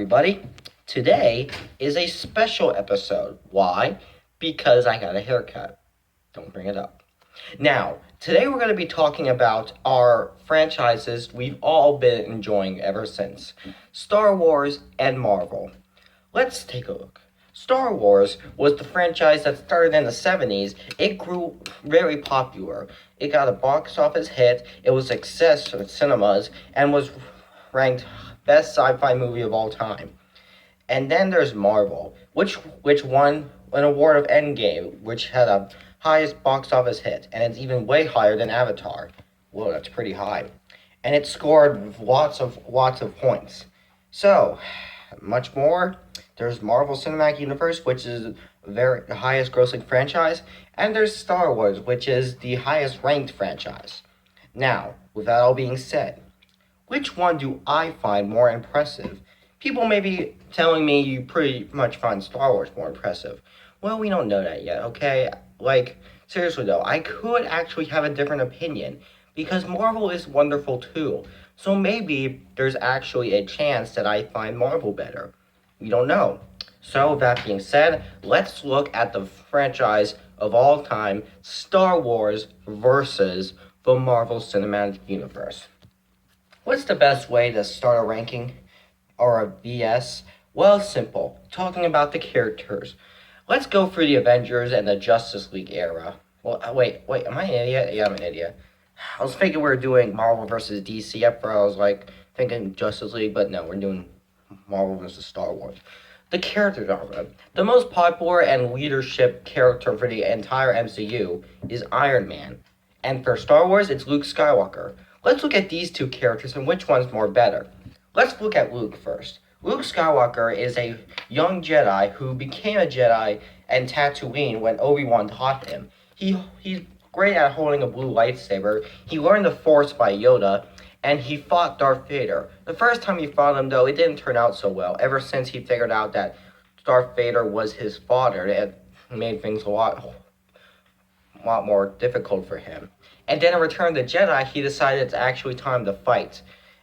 everybody. Today is a special episode. Why? Because I got a haircut. Don't bring it up. Now, today we're going to be talking about our franchises we've all been enjoying ever since Star Wars and Marvel. Let's take a look. Star Wars was the franchise that started in the 70s. It grew very popular. It got a box office hit, it was a success in cinemas, and was ranked best sci-fi movie of all time. And then there's Marvel, which won an award of Endgame, which had a highest box office hit, and it's even way higher than Avatar. Whoa, that's pretty high. And it scored lots of points. So, much more. There's Marvel Cinematic Universe, which is the highest grossing franchise, and there's Star Wars, which is the highest ranked franchise. Now, with that all being said, which one do I find more impressive? People may be telling me you pretty much find Star Wars more impressive. Well, we don't know that yet, okay? Seriously though, I could actually have a different opinion, because Marvel is wonderful too. So maybe there's actually a chance that I find Marvel better. We don't know. So, with that being said, let's look at the franchise of all time, Star Wars versus the Marvel Cinematic Universe. What's the best way to start a ranking or a BS? Well, it's simple. Talking about the characters. Let's go through the Avengers and the Justice League era. Well, wait, am I an idiot? Yeah, I'm an idiot. I was thinking we were doing Marvel versus DC. At first, I was thinking Justice League, but no, we're doing Marvel vs. Star Wars. The character genre. The most popular and leadership character for the entire MCU is Iron Man. And for Star Wars, it's Luke Skywalker. Let's look at these two characters and which one's more better. Let's look at Luke first. Luke Skywalker is a young Jedi who became a Jedi in Tatooine when Obi-Wan taught him. He's great at holding a blue lightsaber. He learned the Force by Yoda, and he fought Darth Vader. The first time he fought him, though, it didn't turn out so well. Ever since he figured out that Darth Vader was his father, it made things a lot more difficult for him. And then in Return of the Jedi, he decided it's actually time to fight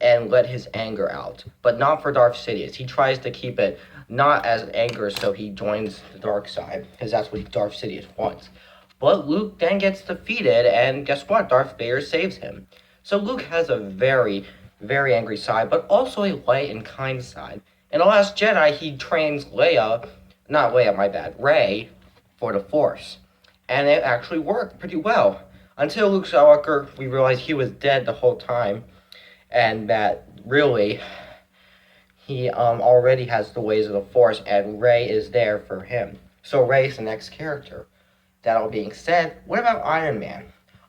and let his anger out. But not for Darth Sidious. He tries to keep it not as anger, so he joins the dark side, because that's what Darth Sidious wants. But Luke then gets defeated, and guess what? Darth Vader saves him. So Luke has a very, very angry side, but also a light and kind side. In The Last Jedi, he trains Rey, for the Force. And it actually worked pretty well. Until Luke Skywalker, we realized he was dead the whole time. And that really, he already has the ways of the Force, and Rey is there for him. So Rey is the next character. That all being said, what about Iron Man?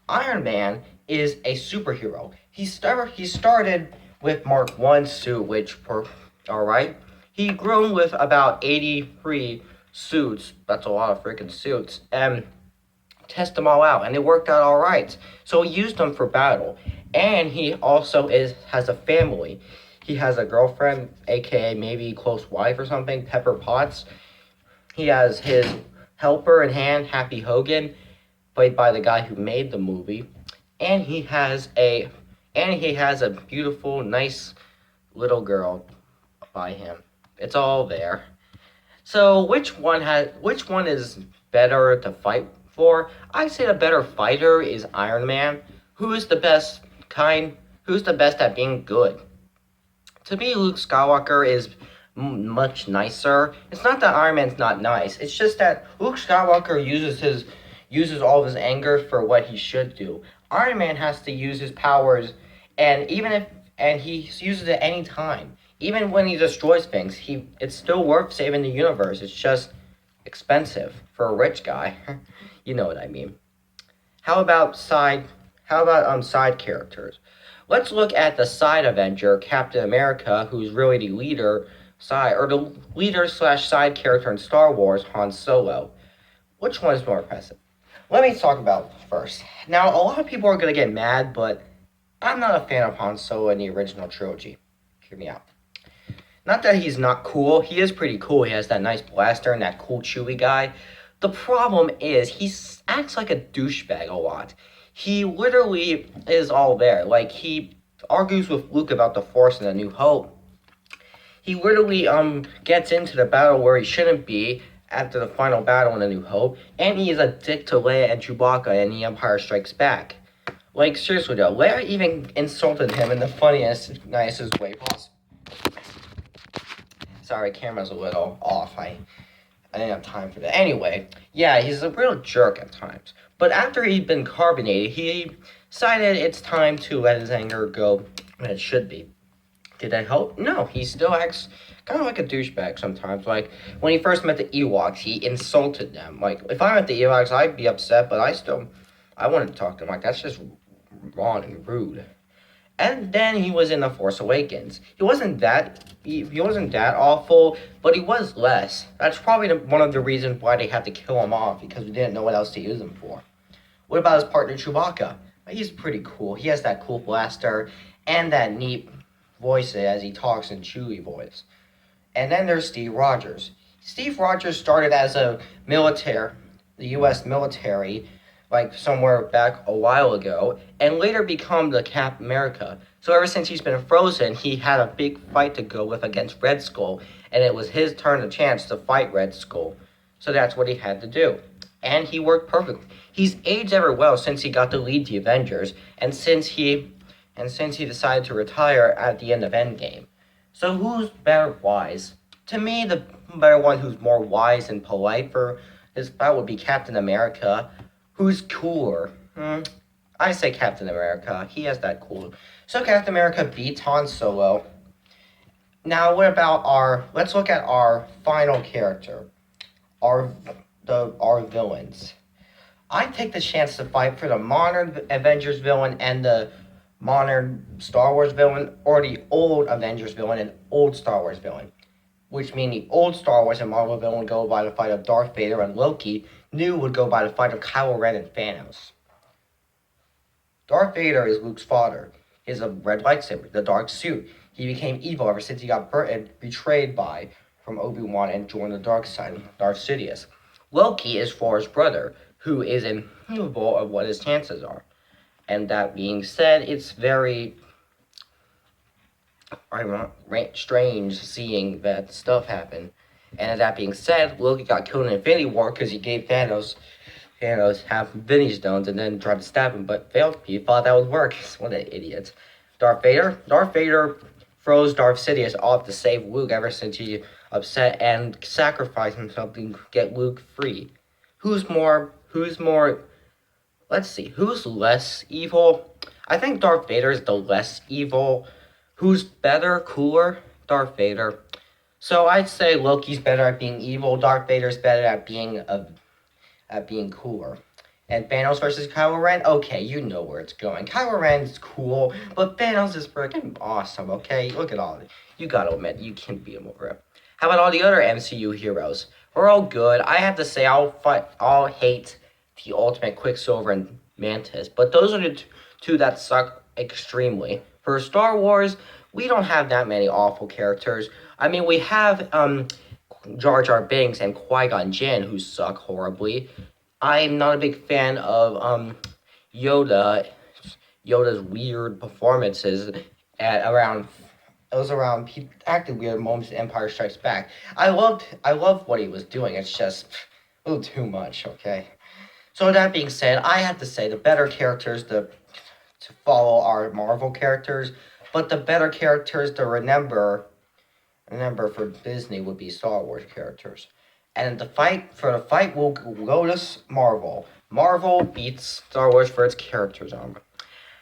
Iron Man is a superhero. He started with Mark 1 suit, which were alright. He grew with about 83 suits. That's a lot of freaking suits. And test them all out, and it worked out alright. So he used them for battle. And he also has a family. He has a girlfriend, aka maybe close wife or something, Pepper Potts. He has his helper in hand, Happy Hogan, played by the guy who made the movie. And he has a beautiful, nice little girl by him. It's all there. So which one is better to fight for? I say the better fighter is Iron Man. Who's the best at being good? To me, Luke Skywalker is much nicer. It's not that Iron Man's not nice. It's just that Luke Skywalker uses all of his anger for what he should do. Iron Man has to use his powers, and he uses it any time. Even when he destroys things, it's still worth saving the universe. It's just expensive for a rich guy. You know what I mean. How about side characters? Let's look at the side Avenger, Captain America, who's really the leader side character in Star Wars, Han Solo. Which one is more impressive? Let me talk about first. Now, a lot of people are going to get mad, but I'm not a fan of Han Solo in the original trilogy. Hear me out. Not that he's not cool. He is pretty cool. He has that nice blaster and that cool Chewie guy. The problem is he acts like a douchebag a lot. He literally is all there. He argues with Luke about the Force and A New Hope. He literally gets into the battle where he shouldn't be after the final battle in A New Hope, and he is a dick to Leia and Chewbacca in The Empire Strikes Back. Like, seriously though, Leia even insulted him in the funniest, nicest way possible. Sorry, camera's a little off. I didn't have time for that. Anyway, yeah, he's a real jerk at times. But after he'd been carbonated, he decided it's time to let his anger go when it should be. Did that help? No, he still acts kind of like a douchebag sometimes. Like, when he first met the Ewoks, he insulted them. Like, if I met the Ewoks, I'd be upset, but I wouldn't talk to them. Like, that's just wrong and rude. And then he was in The Force Awakens. He wasn't that awful, but he was less. That's probably one of the reasons why they had to kill him off, because we didn't know what else to use him for. What about his partner Chewbacca? He's pretty cool. He has that cool blaster and that neat voice as he talks in Chewie voice. And then there's Steve Rogers. Steve Rogers started as the U.S. military, like somewhere back a while ago, and later become the Cap America. So ever since he's been frozen, he had a big fight to go with against Red Skull, and it was his turn, a chance to fight Red Skull. So that's what he had to do. And he worked perfectly. He's aged ever well since he got to lead the Avengers, and since he decided to retire at the end of Endgame. So who's better wise? To me, the better one who's more wise and polite for this fight would be Captain America. Who's cooler? I say Captain America. He has that cool. So Captain America beats Han Solo. Now, let's look at our final character. Our villains. I take the chance to fight for the modern Avengers villain and the modern Star Wars villain, or the old Avengers villain and old Star Wars villain. Which means the old Star Wars and Marvel villain would go by the fight of Darth Vader and Loki. New would go by the fight of Kylo Ren and Thanos. Darth Vader is Luke's father. He has a red lightsaber, the dark suit. He became evil ever since he got burnt and betrayed from Obi-Wan and joined the dark side, Darth Sidious. Loki is Thor's brother, who is incapable of what his chances are. And that being said, it's very strange seeing that stuff happen. And that being said, Loki got killed in Infinity War because he gave Thanos half Infinity Stones and then tried to stab him, but failed. He thought that would work. What an idiot. Darth Vader froze Darth Sidious off to save Luke ever since he upset and sacrificed himself to get Luke free. Who's less evil? I think Darth Vader is the less evil. Who's better, cooler? Darth Vader. So I'd say Loki's better at being evil. Darth Vader's better at being cooler. And Thanos versus Kylo Ren? Okay, you know where it's going. Kylo Ren's cool, but Thanos is freaking awesome, okay? Look at all of it. You gotta admit, you can beat him over it. How about all the other MCU heroes? We're all good. I have to say, I'll hate the Ultimate Quicksilver and Mantis, but those are the two that suck extremely. For Star Wars, we don't have that many awful characters. I mean, we have Jar Jar Binks and Qui-Gon Jinn, who suck horribly. I'm not a big fan of Yoda's weird performances around acted weird moments in Empire Strikes Back. I loved what he was doing. It's just a little too much, okay? So that being said, I have to say the better characters to follow are Marvel characters, but the better characters to remember for Disney would be Star Wars characters. And the fight will go to Marvel. Marvel beats Star Wars for its characters on it.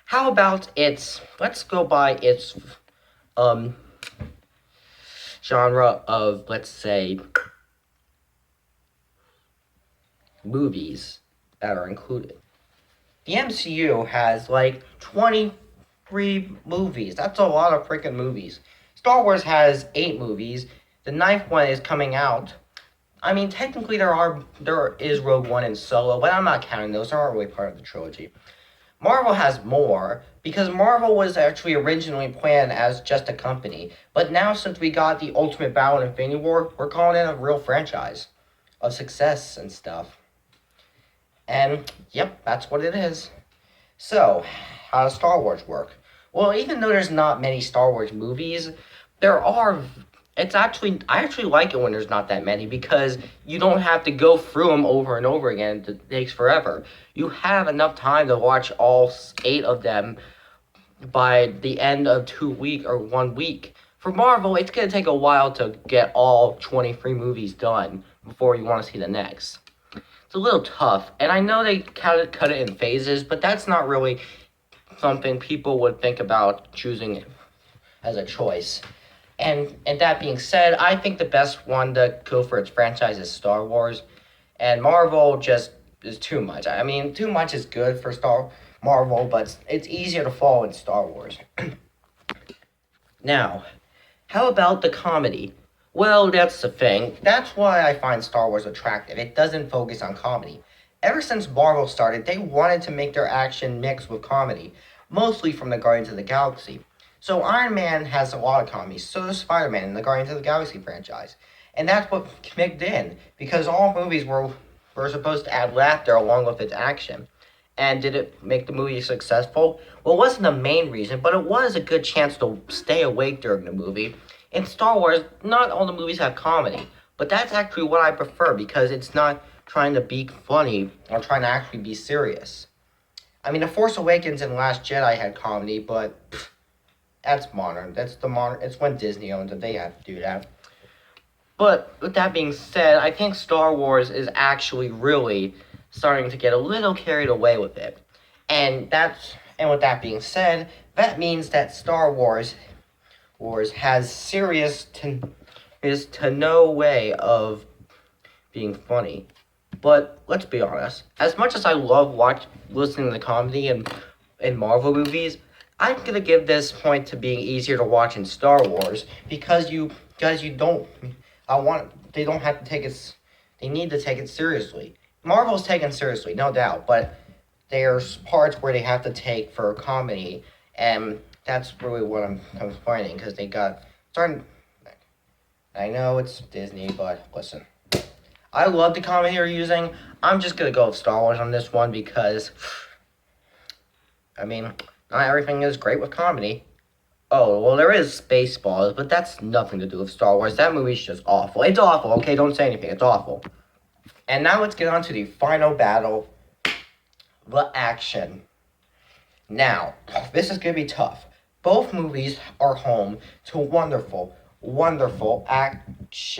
How about let's go by its genre of, let's say, movies that are included. The MCU has like 23 movies. That's a lot of freaking movies. Star Wars has 8 movies. The 9th one is coming out. I mean, technically there is Rogue One and Solo, but I'm not counting those. They aren't really part of the trilogy. Marvel has more, because Marvel was actually originally planned as just a company. But now, since we got the Ultimate Battle and Infinity War, we're calling it a real franchise of success and stuff. And, yep, that's what it is. So, how does Star Wars work? Well, even though there's not many Star Wars movies, there are I actually like it when there's not that many because you don't have to go through them over and over again. It takes forever. You have enough time to watch all eight of them by the end of 2 week or 1 week. For Marvel, it's gonna take a while to get all 23 movies done before you want to see the next. It's a little tough, and I know they cut it in phases, but that's not really something people would think about choosing as a choice. And that being said, I think the best one to go for its franchise is Star Wars, and Marvel just is too much. I mean, too much is good for Star Marvel, but it's easier to follow in Star Wars. Now, how about the comedy? Well, that's the thing. That's why I find Star Wars attractive. It doesn't focus on comedy. Ever since Marvel started, they wanted to make their action mix with comedy, mostly from the Guardians of the Galaxy. So Iron Man has a lot of comedy, so does Spider-Man in the Guardians of the Galaxy franchise. And that's what mixed in, because all movies were supposed to add laughter along with its action. And did it make the movie successful? Well, it wasn't the main reason, but it was a good chance to stay awake during the movie. In Star Wars, not all the movies have comedy, but that's actually what I prefer because it's not trying to be funny or trying to actually be serious. I mean, The Force Awakens and Last Jedi had comedy, but that's modern. It's when Disney owns it. They have to do that. But with that being said, I think Star Wars is actually really starting to get a little carried away with it. And with that being said, that means that Star Wars has is to no way of being funny. But let's be honest. As much as I love listening to comedy in Marvel movies, I'm gonna give this point to being easier to watch in Star Wars because you don't. They don't have to take it. They need to take it seriously. Marvel's taken seriously, no doubt, but there's parts where they have to take for comedy, and that's really what I'm complaining because they got starting. I know it's Disney, but listen, I love the comedy they're using. I'm just gonna go with Star Wars on this one because, I mean, not everything is great with comedy. Oh, well, there is Spaceballs, but that's nothing to do with Star Wars. That movie's just awful. It's awful, okay? Don't say anything. It's awful. And now let's get on to the final battle, the action. Now, this is going to be tough. Both movies are home to wonderful, wonderful action. It's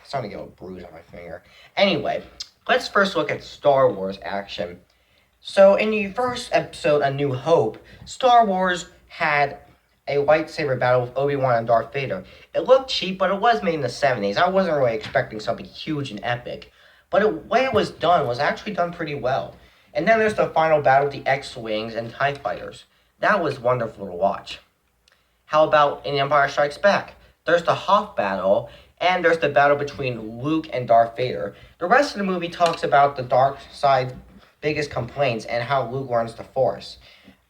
starting to get a bruise on my finger. Anyway, let's first look at Star Wars action. So, in the first episode, A New Hope, Star Wars had a lightsaber battle with Obi-Wan and Darth Vader. It looked cheap, but it was made in the 70s. I wasn't really expecting something huge and epic. But the way it was done was actually done pretty well. And then there's the final battle with the X-Wings and TIE Fighters. That was wonderful to watch. How about in Empire Strikes Back? There's the Hoth battle, and there's the battle between Luke and Darth Vader. The rest of the movie talks about the dark side biggest complaints and how Luke learns the Force.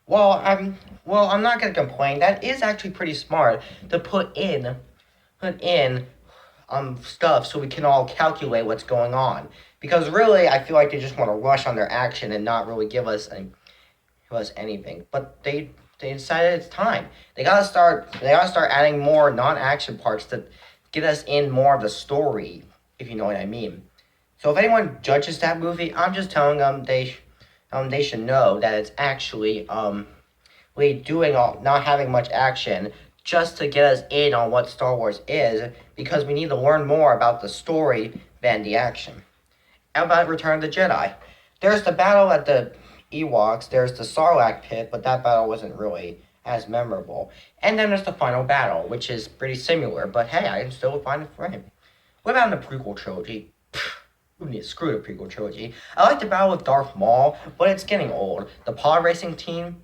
I'm not gonna complain. That is actually pretty smart to put in stuff so we can all calculate what's going on. Because really, I feel like they just want to rush on their action and not really give us anything. But they decided it's time. They gotta start adding more non-action parts to get us in more of the story, if you know what I mean. So if anyone judges that movie, I'm just telling them they should know that it's actually not having much action just to get us in on what Star Wars is, because we need to learn more about the story than the action. How about Return of the Jedi? There's the battle at the Ewoks, there's the Sarlacc pit, but that battle wasn't really as memorable. And then there's the final battle, which is pretty similar, but hey, I can still find it for him. What about in the prequel trilogy? Screw the prequel trilogy. I like the battle with Darth Maul, but it's getting old. The pod racing team,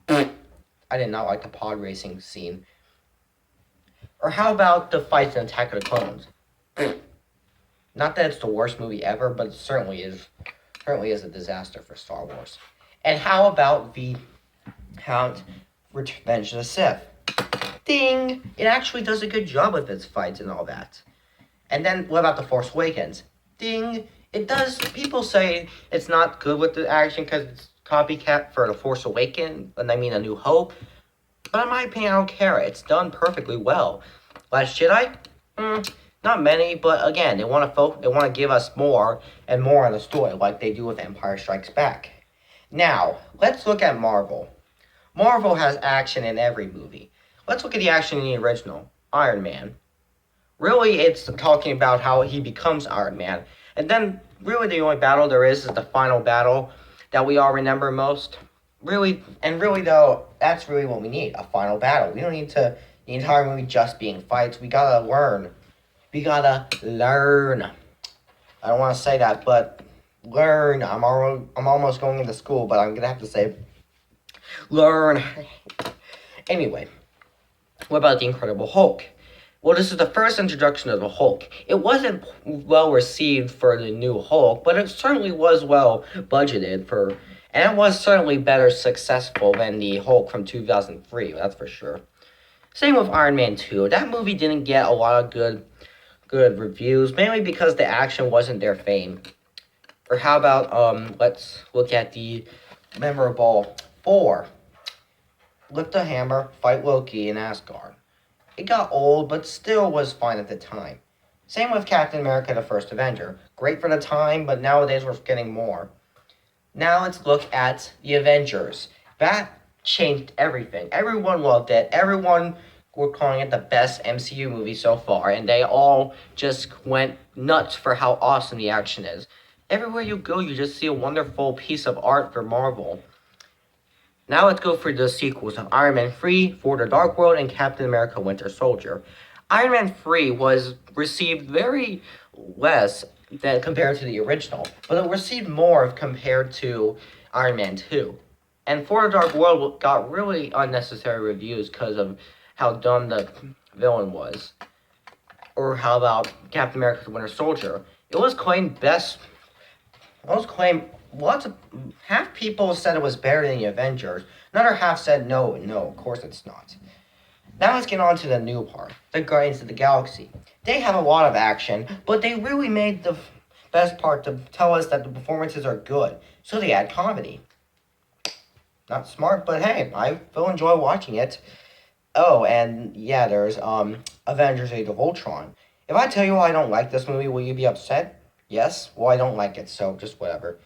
I did not like the pod racing scene. Or how about the fights in Attack of the Clones? Not that it's the worst movie ever, but it certainly is a disaster for Star Wars. And how about the Revenge of the Sith? Ding! It actually does a good job with its fights and all that. And then what about The Force Awakens? Ding! It does. People say it's not good with the action because it's copycat for The Force Awakens, and I mean A New Hope. But in my opinion, I don't care. It's done perfectly well. Last Jedi? Not many, but again, they want to they want to give us more and more on the story, like they do with Empire Strikes Back. Now, let's look at Marvel. Marvel has action in every movie. Let's look at the action in the original Iron Man. Really, it's talking about how he becomes Iron Man, and then really the only battle there is the final battle that we all remember most. Really, and really though, that's really what we need—a final battle. We don't need to the entire movie just being fights. We gotta learn. We gotta learn. I don't want to say that, but learn. I'm almost going into school, but I'm gonna have to say learn. Anyway, what about the Incredible Hulk? Well, this is the first introduction of the Hulk. It wasn't well received for the new Hulk, but it certainly was well budgeted for, and it was certainly better successful than the Hulk from 2003, that's for sure. Same with Iron Man 2. That movie didn't get a lot of good reviews, mainly because the action wasn't their fame. Or how about, let's look at the memorable 4. Lift a hammer, fight Loki in Asgard. It got old, but still was fine at the time. Same with Captain America the First Avenger. Great for the time, but nowadays we're getting more. Now let's look at the Avengers. That changed everything. Everyone loved it. Everyone were calling it the best MCU movie so far, and they all just went nuts for how awesome the action is. Everywhere you go, you just see a wonderful piece of art for Marvel. Now let's go for the sequels of Iron Man 3, For the Dark World, and Captain America Winter Soldier. Iron Man 3 was received very less than compared to the original, but it received more compared to Iron Man 2. And For the Dark World got really unnecessary reviews because of how dumb the villain was. Or how about Captain America Winter Soldier? It was claimed best. It was claimed half people said it was better than the Avengers. Another half said no, of course it's not. Now let's get on to the new part, the Guardians of the Galaxy. They have a lot of action, but they really made the best part to tell us that the performances are good. So they add comedy. Not smart, but hey, I still enjoy watching it. Oh, and yeah, there's Avengers Age of Ultron. If I tell you I don't like this movie, will you be upset? Yes? Well, I don't like it, so just whatever.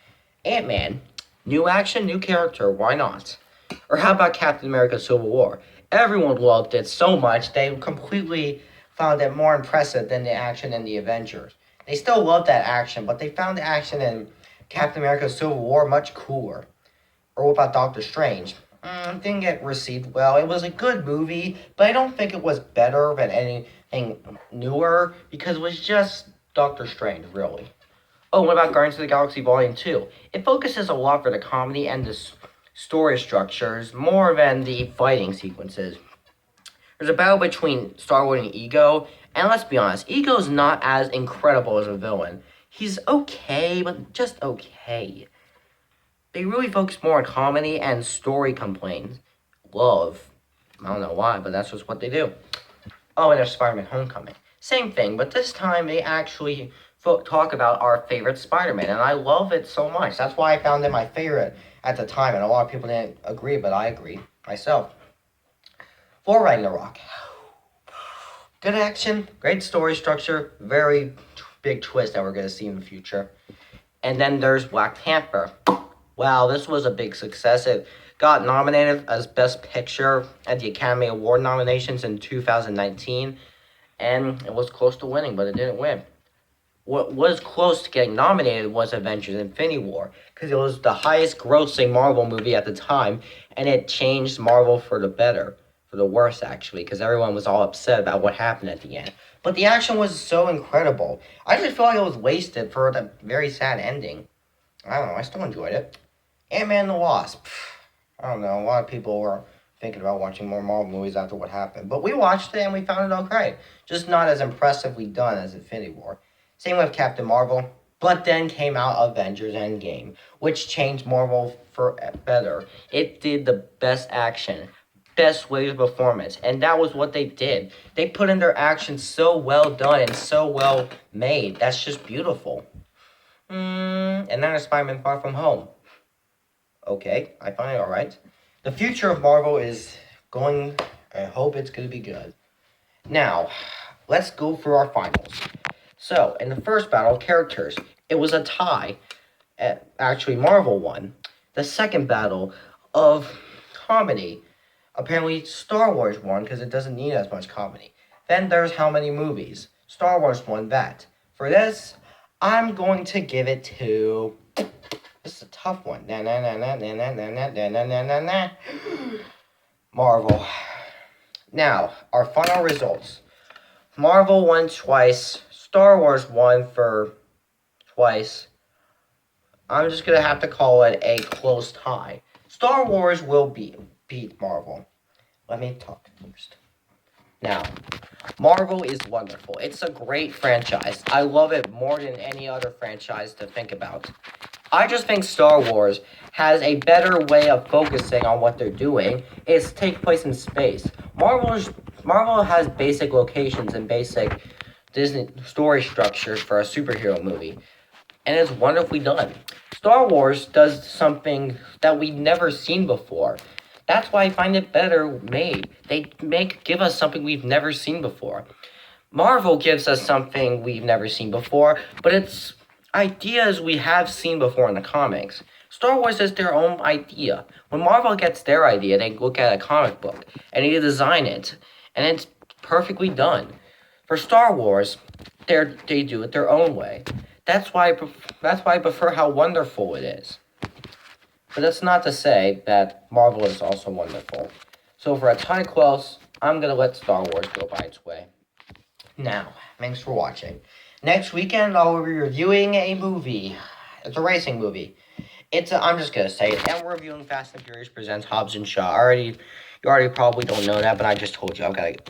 Ant-Man. New action, new character, why not? Or how about Captain America Civil War? Everyone loved it so much, they completely found it more impressive than the action in the Avengers. They still loved that action, but they found the action in Captain America Civil War much cooler. Or what about Doctor Strange? Didn't get received well. It was a good movie, but I don't think it was better than anything newer, because it was just Doctor Strange, really. Oh, what about Guardians of the Galaxy Volume 2? It focuses a lot for the comedy and the story structures more than the fighting sequences. There's a battle between Star-Lord and Ego, and let's be honest, Ego's not as incredible as a villain. He's okay, but just okay. They really focus more on comedy and story complaints. Love. I don't know why, but that's just what they do. Oh, and there's Spider-Man Homecoming. Same thing, but this time they actually talk about our favorite Spider-Man, and I love it so much. That's why I found it my favorite at the time, and a lot of people didn't agree, but I agree myself. For Ragnarok. Good action, great story structure, very big twist that we're going to see in the future. And then there's Black Panther. Wow, this was a big success. It got nominated as Best Picture at the Academy Award nominations in 2019, and it was close to winning, but it didn't win. What was close to getting nominated was Avengers Infinity War, because it was the highest grossing Marvel movie at the time, and it changed Marvel for the better, for the worse actually, because everyone was all upset about what happened at the end. But the action was so incredible. I just feel like it was wasted for the very sad ending. I don't know, I still enjoyed it. Ant-Man and the Wasp. I don't know, a lot of people were thinking about watching more Marvel movies after what happened, but we watched it and we found it okay. Just not as impressively done as Infinity War. Same with Captain Marvel. But then came out Avengers Endgame, which changed Marvel for better. It did the best action, best wave performance, and that was what they did. They put in their action so well done and so well made. That's just beautiful. And then there's Spider-Man Far From Home. Okay, I find it alright. The future of Marvel is I hope it's going to be good. Now, let's go through our finals. So, in the first battle, characters, it was a tie. Actually, Marvel won. The second battle of comedy, apparently Star Wars won because it doesn't need as much comedy. Then there's how many movies. Star Wars won that. For this, I'm going to give it to... This is a tough one. Marvel. Now, our final results. Marvel won twice. Star Wars won for twice. I'm just going to have to call it a close tie. Star Wars will beat Marvel. Let me talk first. Now, Marvel is wonderful. It's a great franchise. I love it more than any other franchise to think about. I just think Star Wars has a better way of focusing on what they're doing. It's take place in space. Marvel has basic locations and basic Disney story structure for a superhero movie, and it's wonderfully done. Star Wars does something that we've never seen before. That's why I find it better made. They give us something we've never seen before. Marvel gives us something we've never seen before, but it's ideas we have seen before in the comics. Star Wars is their own idea. When Marvel gets their idea, they look at a comic book and they design it, and it's perfectly done. For Star Wars, they do it their own way. That's why I prefer how wonderful it is. But that's not to say that Marvel is also wonderful. So for a tie close, I'm going to let Star Wars go by its way. Now, thanks for watching. Next weekend, I'll be reviewing a movie. It's a racing movie. I'm just going to say it. And we're reviewing Fast and Furious Presents Hobbs and Shaw. You already probably don't know that, but I just told you. I've got to